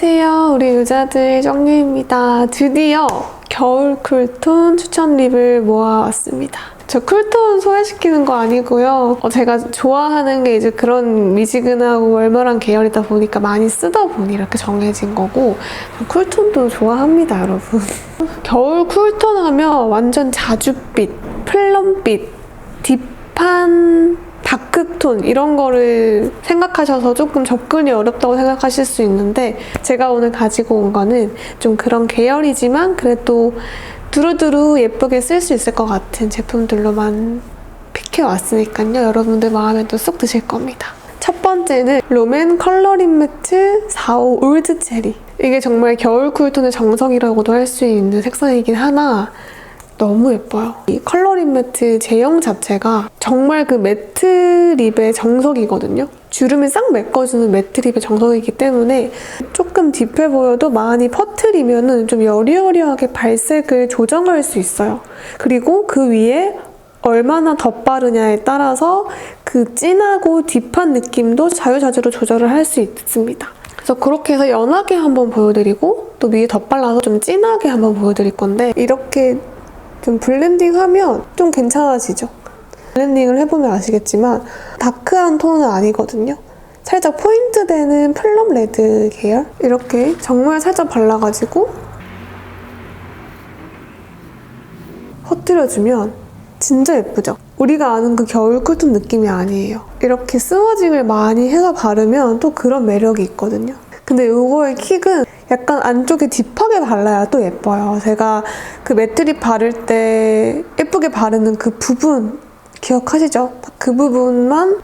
안녕하세요. 우리 의자들 정유입니다. 드디어 겨울 쿨톤 추천 립을 모아왔습니다. 저 쿨톤 소외시키는 거 아니고요. 제가 좋아하는 게 이제 그런 미지근하고 월말한 계열이다 보니까 많이 쓰다 보니 이렇게 정해진 거고, 쿨톤도 좋아합니다, 여러분. 겨울 쿨톤 하면 완전 자줏빛, 플럼빛, 딥한 다크톤 이런 거를 생각하셔서 조금 접근이 어렵다고 생각하실 수 있는데, 제가 오늘 가지고 온 거는 좀 그런 계열이지만 그래도 두루두루 예쁘게 쓸 수 있을 것 같은 제품들로만 픽해왔으니까요. 여러분들 마음에도 쏙 드실 겁니다. 첫 번째는 롬앤 컬러립 매트 45 올드 체리. 이게 정말 겨울 쿨톤의 정석이라고도 할 수 있는 색상이긴 하나 너무 예뻐요. 이 컬러립 매트 제형 자체가 정말 그 매트 립의 정석이거든요. 주름이 싹 메꿔주는 매트 립의 정석이기 때문에 조금 딥해 보여도 많이 퍼트리면 좀 여리여리하게 발색을 조정할 수 있어요. 그리고 그 위에 얼마나 덧바르냐에 따라서 그 진하고 딥한 느낌도 자유자재로 조절을 할 수 있습니다. 그래서 그렇게 해서 연하게 한번 보여드리고 또 위에 덧발라서 좀 진하게 한번 보여드릴 건데, 이렇게 좀 블렌딩하면 좀 괜찮아지죠? 블렌딩을 해보면 아시겠지만 다크한 톤은 아니거든요. 살짝 포인트 되는 플럼 레드 계열? 이렇게 정말 살짝 발라가지고 퍼뜨려주면 진짜 예쁘죠? 우리가 아는 그 겨울 쿨톤 느낌이 아니에요. 이렇게 스머징을 많이 해서 바르면 또 그런 매력이 있거든요. 근데 이거의 킥은 약간 안쪽에 딥하게 발라야 또 예뻐요. 제가 그 매트립 바를 때 예쁘게 바르는 그 부분 기억하시죠? 그 부분만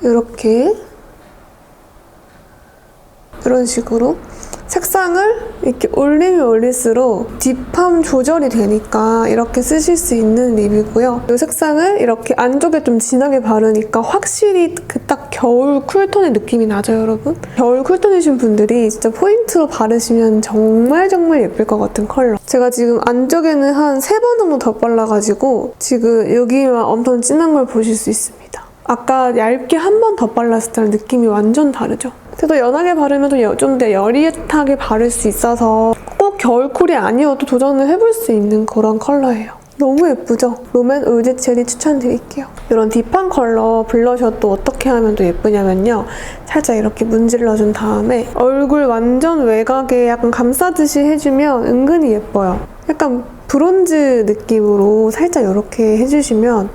이렇게 이런 식으로 색상을 이렇게 올리면 올릴수록 딥함 조절이 되니까 이렇게 쓰실 수 있는 립이고요. 이 색상을 이렇게 안쪽에 좀 진하게 바르니까 확실히 그 딱 겨울 쿨톤의 느낌이 나죠, 여러분? 겨울 쿨톤이신 분들이 진짜 포인트로 바르시면 정말 예쁠 것 같은 컬러. 제가 지금 안쪽에는 한 3번 정도 더 발라가지고 지금 여기만 엄청 진한 걸 보실 수 있습니다. 아까 얇게 한 번 더 발랐을 때랑 느낌이 완전 다르죠? 그래도 연하게 바르면 좀 더 여릿하게 바를 수 있어서 꼭 겨울 쿨이 아니어도 도전을 해볼 수 있는 그런 컬러예요. 너무 예쁘죠? 롬앤 올드 체리 추천드릴게요. 이런 딥한 컬러 블러셔 또 어떻게 하면 또 예쁘냐면요. 살짝 이렇게 문질러준 다음에 얼굴 완전 외곽에 약간 감싸듯이 해주면 은근히 예뻐요. 약간 브론즈 느낌으로 살짝 이렇게 해주시면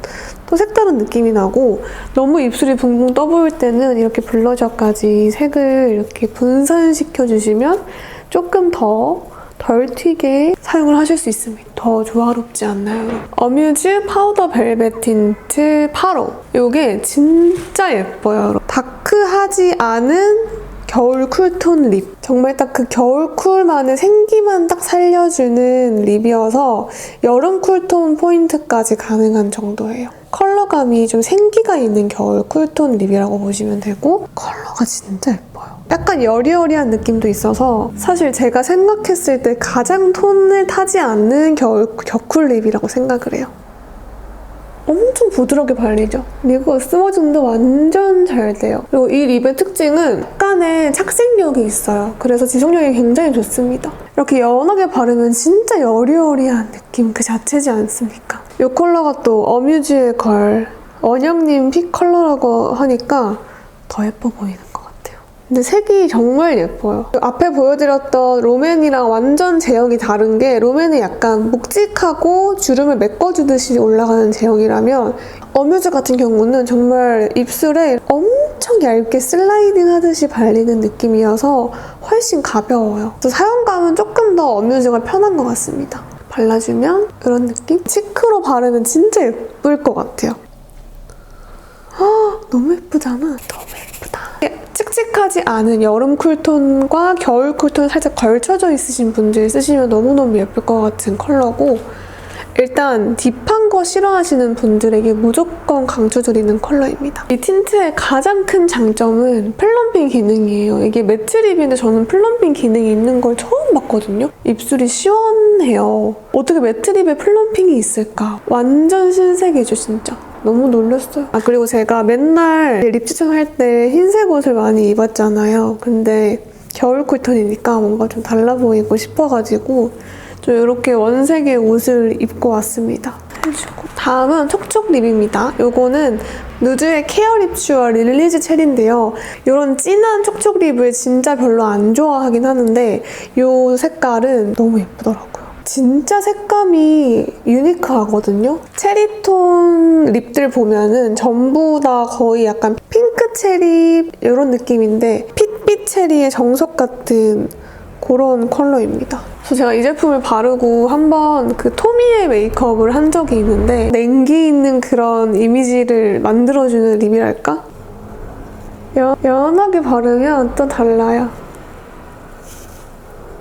또 색다른 느낌이 나고, 너무 입술이 붕붕 떠 보일 때는 이렇게 블러셔까지 색을 이렇게 분산시켜주시면 조금 더 덜 튀게 사용을 하실 수 있습니다. 더 조화롭지 않나요? 어뮤즈 파우더 벨벳 틴트 8호. 이게 진짜 예뻐요. 다크하지 않은 겨울 쿨톤 립. 정말 딱 그 겨울 쿨만의 생기만 딱 살려주는 립이어서 여름 쿨톤 포인트까지 가능한 정도예요. 컬러감이 좀 생기가 있는 겨울 쿨톤 립이라고 보시면 되고, 컬러가 진짜 예뻐요. 약간 여리여리한 느낌도 있어서 사실 제가 생각했을 때 가장 톤을 타지 않는 겨쿨 립이라고 생각을 해요. 엄청 부드럽게 발리죠? 그리고 스머징도 완전 잘 돼요. 그리고 이 립의 특징은 약간의 착색력이 있어요. 그래서 지속력이 굉장히 좋습니다. 이렇게 연하게 바르면 진짜 여리여리한 느낌 그 자체지 않습니까? 이 컬러가 또 어뮤즈의 걸, 원영님 픽 컬러라고 하니까 더 예뻐 보이는 것 같아요. 근데 색이 정말 예뻐요. 앞에 보여드렸던 롬앤이랑 완전 제형이 다른 게, 롬앤은 약간 묵직하고 주름을 메꿔주듯이 올라가는 제형이라면 어뮤즈 같은 경우는 정말 입술에 엄청 얇게 슬라이딩 하듯이 발리는 느낌이어서 훨씬 가벼워요. 그래서 사용감은 조금 더 어뮤즈가 편한 것 같습니다. 발라주면 이런 느낌? 치크로 바르면 진짜 예쁠 것 같아요. 너무 예쁘잖아. 너무 예쁘다. 칙칙하지 않은 여름 쿨톤과 겨울 쿨톤 살짝 걸쳐져 있으신 분들 쓰시면 너무너무 예쁠 것 같은 컬러고, 일단 딥한 거 싫어하시는 분들에게 무조건 강추드리는 컬러입니다. 이 틴트의 가장 큰 장점은 플럼핑 기능이에요. 이게 매트 립인데 저는 플럼핑 기능이 있는 걸 처음 봤거든요. 입술이 시원해요. 어떻게 매트 립에 플럼핑이 있을까? 완전 신세계죠, 진짜. 너무 놀랐어요. 그리고 제가 맨날 립 추천할 때 흰색 옷을 많이 입었잖아요. 근데 겨울 쿨톤이니까 뭔가 좀 달라 보이고 싶어가지고 좀 이렇게 원색의 옷을 입고 왔습니다. 해주고. 다음은 촉촉 립입니다. 요거는 누드의 케어 립슈와 릴리즈 체리인데요. 이런 진한 촉촉 립을 진짜 별로 안 좋아하긴 하는데 이 색깔은 너무 예쁘더라고요. 진짜 색감이 유니크하거든요. 체리톤 립들 보면은 전부 다 거의 약간 핑크 체리 이런 느낌인데 핏빛 체리의 정석 같은 그런 컬러입니다. 그래서 제가 이 제품을 바르고 한번 그 토미의 메이크업을 한 적이 있는데 냉기 있는 그런 이미지를 만들어주는 립이랄까? 연하게 바르면 또 달라요.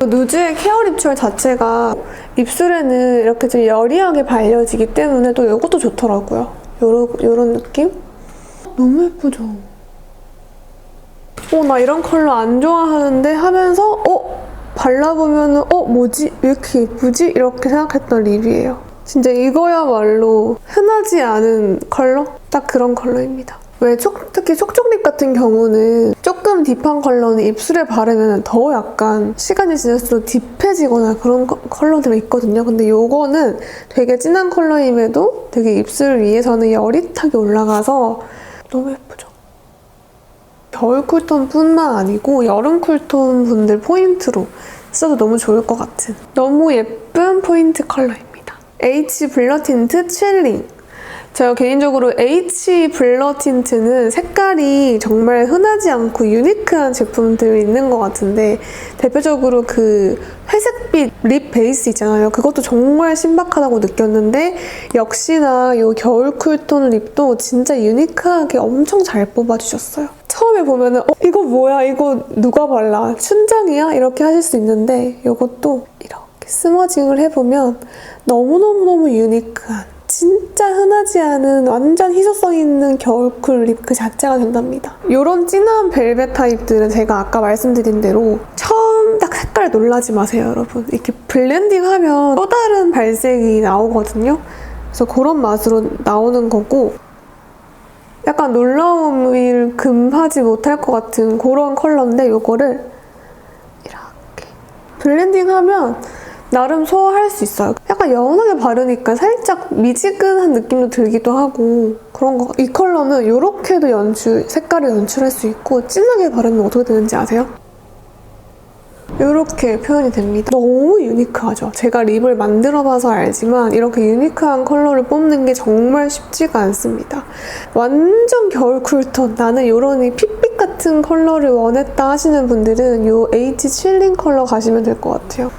누즈의 케어 립철 자체가 입술에는 이렇게 좀 여리하게 발려지기 때문에 또 이것도 좋더라고요. 요런 느낌? 너무 예쁘죠? 나 이런 컬러 안 좋아하는데 하면서 발라보면은 뭐지? 왜 이렇게 예쁘지? 이렇게 생각했던 립이에요. 진짜 이거야말로 흔하지 않은 컬러? 딱 그런 컬러입니다. 왜 특히 촉촉립 같은 경우는 조금 딥한 컬러는 입술에 바르면 더 약간 시간이 지날수록 딥해지거나 그런 컬러들이 있거든요. 근데 이거는 되게 진한 컬러임에도 되게 입술 위에서는 여릿하게 올라가서 너무 예쁘죠? 겨울 쿨톤 뿐만 아니고 여름 쿨톤 분들 포인트로 써도 너무 좋을 것 같은 너무 예쁜 포인트 컬러입니다. H 블러 틴트 칠링. 제가 개인적으로 H 블러 틴트는 색깔이 정말 흔하지 않고 유니크한 제품들이 있는 것 같은데 대표적으로 그 회색빛 립 베이스 있잖아요. 그것도 정말 신박하다고 느꼈는데 역시나 이 겨울 쿨톤 립도 진짜 유니크하게 엄청 잘 뽑아주셨어요. 처음에 보면은 이거 뭐야? 이거 누가 발라? 춘장이야? 이렇게 하실 수 있는데 이것도 이렇게 스머징을 해보면 너무너무너무 유니크한 진짜 흔하지 않은 완전 희소성 있는 겨울쿨 립 그 자체가 된답니다. 이런 진한 벨벳 타입들은 제가 아까 말씀드린 대로 처음 딱 색깔 놀라지 마세요, 여러분. 이렇게 블렌딩하면 또 다른 발색이 나오거든요. 그래서 그런 맛으로 나오는 거고 약간 놀라움을 금하지 못할 것 같은 그런 컬러인데 이거를 이렇게 블렌딩하면 나름 소화할 수 있어요. 약간 연하게 바르니까 살짝 미지근한 느낌도 들기도 하고 그런 거. 이 컬러는 이렇게도 색깔을 연출할 수 있고 진하게 바르면 어떻게 되는지 아세요? 이렇게 표현이 됩니다. 너무 유니크하죠? 제가 립을 만들어봐서 알지만 이렇게 유니크한 컬러를 뽑는 게 정말 쉽지가 않습니다. 완전 겨울 쿨톤, 나는 이런 핏빛 같은 컬러를 원했다 하시는 분들은 이 H 칠링 컬러 가시면 될 것 같아요.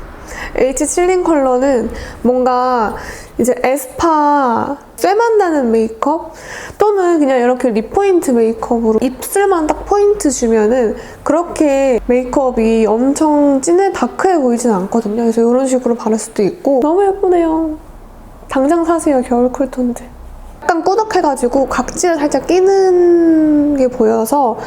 H 칠링 컬러는 뭔가 이제 에스파 쇠만 나는 메이크업 또는 그냥 이렇게 립 포인트 메이크업으로 입술만 딱 포인트 주면은 그렇게 메이크업이 엄청 진해 다크해 보이진 않거든요. 그래서 이런 식으로 바를 수도 있고 너무 예쁘네요. 당장 사세요, 겨울 쿨톤들. 약간 꾸덕해가지고 각질을 살짝 끼는 게 보여서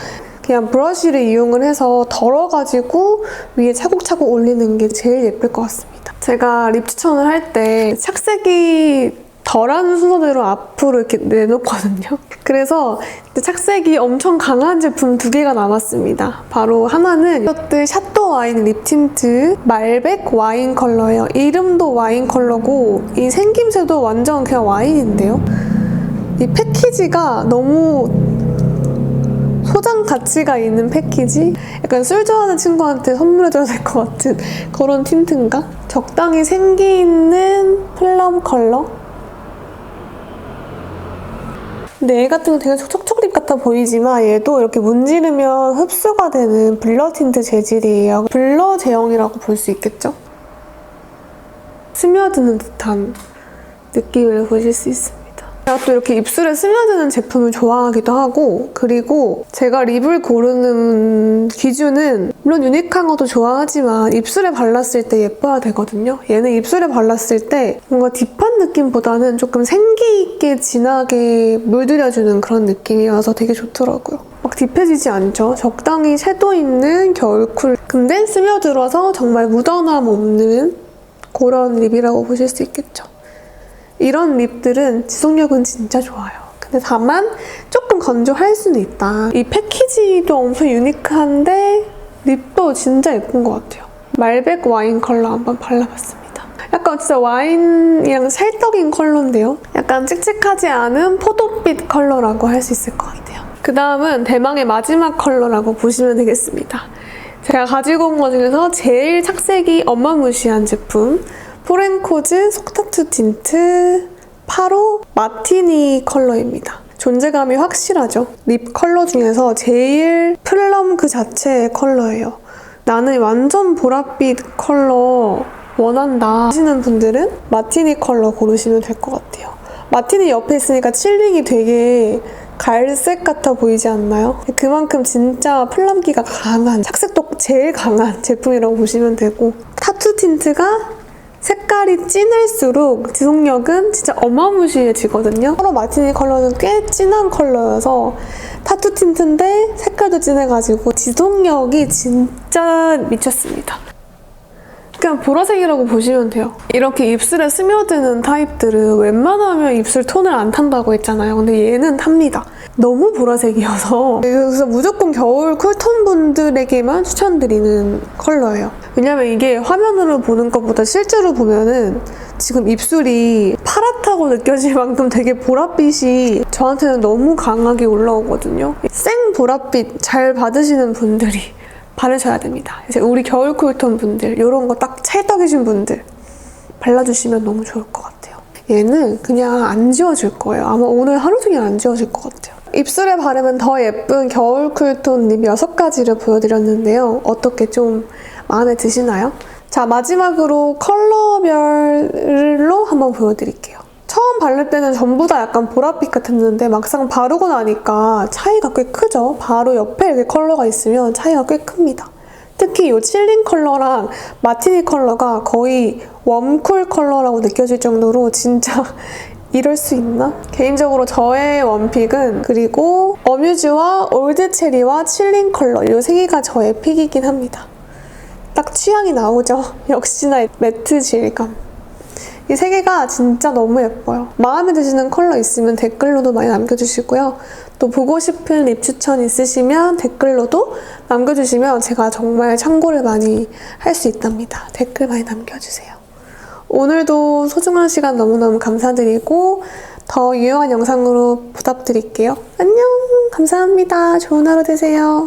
그냥 브러쉬를 이용을 해서 덜어가지고 위에 차곡차곡 올리는 게 제일 예쁠 것 같습니다. 제가 립 추천을 할 때 착색이 덜한 순서대로 앞으로 이렇게 내놓거든요. 그래서 착색이 엄청 강한 제품 2개가 남았습니다. 바로 하나는 이것도 샤또 와인 립 틴트 말백 와인 컬러예요. 이름도 와인 컬러고 이 생김새도 완전 그냥 와인인데요. 이 패키지가 너무 소장 가치가 있는 패키지? 약간 술 좋아하는 친구한테 선물해줘야 될 것 같은 그런 틴트인가? 적당히 생기 있는 플럼 컬러? 근데 얘 같은 거 되게 촉촉립 같아 보이지만 얘도 이렇게 문지르면 흡수가 되는 블러 틴트 재질이에요. 블러 제형이라고 볼 수 있겠죠? 스며드는 듯한 느낌을 보실 수 있습니다. 제가 또 이렇게 입술에 스며드는 제품을 좋아하기도 하고 그리고 제가 립을 고르는 기준은 물론 유니크한 것도 좋아하지만 입술에 발랐을 때 예뻐야 되거든요. 얘는 입술에 발랐을 때 뭔가 딥한 느낌보다는 조금 생기 있게 진하게 물들여주는 그런 느낌이어서 되게 좋더라고요. 막 딥해지지 않죠? 적당히 섀도우 있는 겨울쿨 근데 스며들어서 정말 묻어남 없는 그런 립이라고 보실 수 있겠죠. 이런 립들은 지속력은 진짜 좋아요. 근데 다만 조금 건조할 수는 있다. 이 패키지도 엄청 유니크한데 립도 진짜 예쁜 것 같아요. 말백 와인 컬러 한번 발라봤습니다. 약간 진짜 와인이랑 찰떡인 컬러인데요. 약간 칙칙하지 않은 포도빛 컬러라고 할 수 있을 것 같아요. 그 다음은 대망의 마지막 컬러라고 보시면 되겠습니다. 제가 가지고 온 것 중에서 제일 착색이 어마무시한 제품 포렌코즈 속타투 틴트 8호 마티니 컬러입니다. 존재감이 확실하죠? 립 컬러 중에서 제일 플럼 그 자체의 컬러예요. 나는 완전 보랏빛 컬러 원한다 하시는 분들은 마티니 컬러 고르시면 될 것 같아요. 마티니 옆에 있으니까 칠링이 되게 갈색 같아 보이지 않나요? 그만큼 진짜 플럼기가 강한, 착색도 제일 강한 제품이라고 보시면 되고, 타투 틴트가 색깔이 진할수록 지속력은 진짜 어마무시해지거든요. 서로 마티니 컬러는 꽤 진한 컬러여서 타투 틴트인데 색깔도 진해가지고 지속력이 진짜 미쳤습니다. 그냥 보라색이라고 보시면 돼요. 이렇게 입술에 스며드는 타입들은 웬만하면 입술 톤을 안 탄다고 했잖아요. 근데 얘는 탑니다. 너무 보라색이어서 그래서 무조건 겨울 쿨톤 분들에게만 추천드리는 컬러예요. 왜냐면 이게 화면으로 보는 것보다 실제로 보면은 지금 입술이 파랗다고 느껴질 만큼 되게 보랏빛이 저한테는 너무 강하게 올라오거든요. 생 보랏빛 잘 받으시는 분들이 바르셔야 됩니다. 이제 우리 겨울 쿨톤 분들, 이런 거 딱 찰떡이신 분들 발라주시면 너무 좋을 것 같아요. 얘는 그냥 안 지워질 거예요. 아마 오늘 하루 종일 안 지워질 것 같아요. 입술에 바르면 더 예쁜 겨울 쿨톤 립 6가지를 보여드렸는데요. 어떻게 좀 마음에 드시나요? 자, 마지막으로 컬러별로 한번 보여드릴게요. 처음 바를 때는 전부 다 약간 보랏빛 같았는데 막상 바르고 나니까 차이가 꽤 크죠? 바로 옆에 이렇게 컬러가 있으면 차이가 꽤 큽니다. 특히 이 칠링 컬러랑 마티니 컬러가 거의 웜쿨 컬러라고 느껴질 정도로 진짜 이럴 수 있나? 개인적으로 저의 원픽은 그리고 어뮤즈와 올드체리와 칠링 컬러 이 3개가 저의 픽이긴 합니다. 딱 취향이 나오죠? 역시나 매트 질감. 이 3개가 진짜 너무 예뻐요. 마음에 드시는 컬러 있으면 댓글로도 많이 남겨주시고요. 또 보고 싶은 립 추천 있으시면 댓글로도 남겨주시면 제가 정말 참고를 많이 할 수 있답니다. 댓글 많이 남겨주세요. 오늘도 소중한 시간 너무너무 감사드리고 더 유용한 영상으로 보답드릴게요. 안녕! 감사합니다. 좋은 하루 되세요.